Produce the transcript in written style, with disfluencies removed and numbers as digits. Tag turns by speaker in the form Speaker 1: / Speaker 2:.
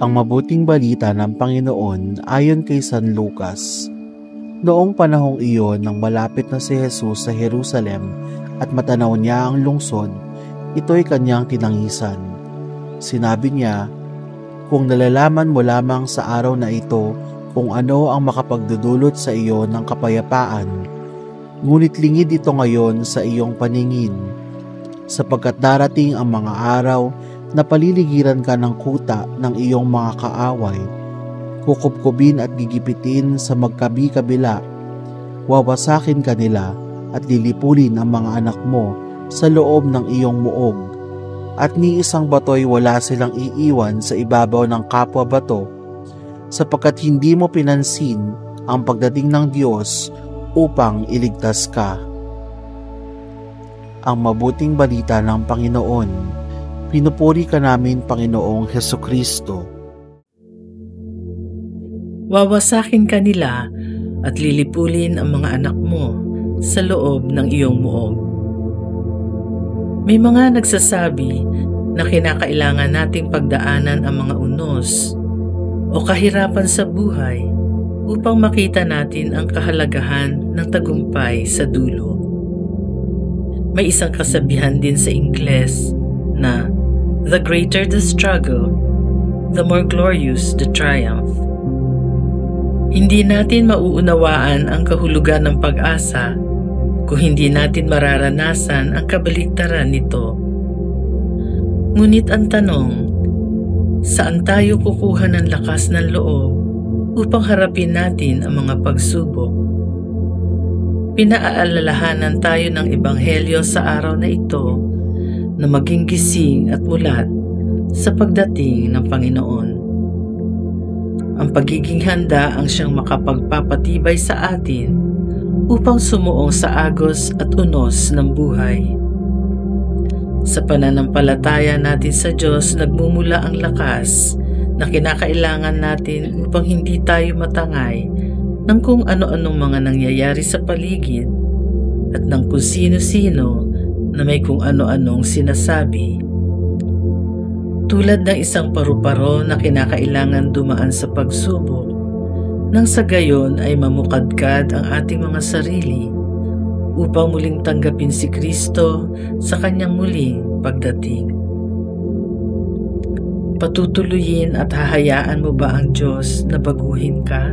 Speaker 1: Ang mabuting balita ng Panginoon ayon kay San Lucas. Noong panahong iyon nang malapit na si Jesus sa Jerusalem at matanaw niya ang lungsod, ito'y kanyang tinangisan. Sinabi niya, "Kung nalalaman mo lamang sa araw na ito kung ano ang makapagdudulot sa iyo ng kapayapaan, ngunit lingid ito ngayon sa iyong paningin, sapagkat darating ang mga araw na paliligiran ka ng kuta ng iyong mga kaaway, kukubkubin at gigipitin sa magkabi-kabila, wawasakin ka nila at lilipulin ang mga anak mo sa loob ng iyong muog, at ni isang bato'y wala silang iiwan sa ibabaw ng kapwa bato, sapagkat hindi mo pinansin ang pagdating ng Diyos upang iligtas ka." Ang mabuting balita ng Panginoon. Pinupuri ka namin, Panginoong Hesukristo.
Speaker 2: Wawasakin ka nila at lilipulin ang mga anak mo sa loob ng iyong muog. May mga nagsasabi na kinakailangan nating pagdaanan ang mga unos o kahirapan sa buhay upang makita natin ang kahalagahan ng tagumpay sa dulo. May isang kasabihan din sa Ingles na "The greater the struggle, the more glorious the triumph." Hindi natin mauunawaan ang kahulugan ng pag-asa kung hindi natin mararanasan ang kabaligtaran nito. Ngunit ang tanong, saan tayo kukuha ng lakas ng loob upang harapin natin ang mga pagsubok? Pinaalalahanan tayo ng Ebanghelyo sa araw na ito na maging gising at mulat sa pagdating ng Panginoon. Ang pagiging handa ang siyang makapagpapatibay sa atin upang sumuong sa agos at unos ng buhay. Sa pananampalataya natin sa Diyos, nagmumula ang lakas na kinakailangan natin upang hindi tayo matangay ng kung ano-anong mga nangyayari sa paligid at ng kung sino-sino na may kung ano-anong sinasabi. Tulad ng isang paru-paro na kinakailangan dumaan sa pagsubok, nang sa gayon ay mamukadkad ang ating mga sarili upang muling tanggapin si Kristo sa kanyang muling pagdating. Patutuloyin at hahayaan mo ba ang Diyos na baguhin ka?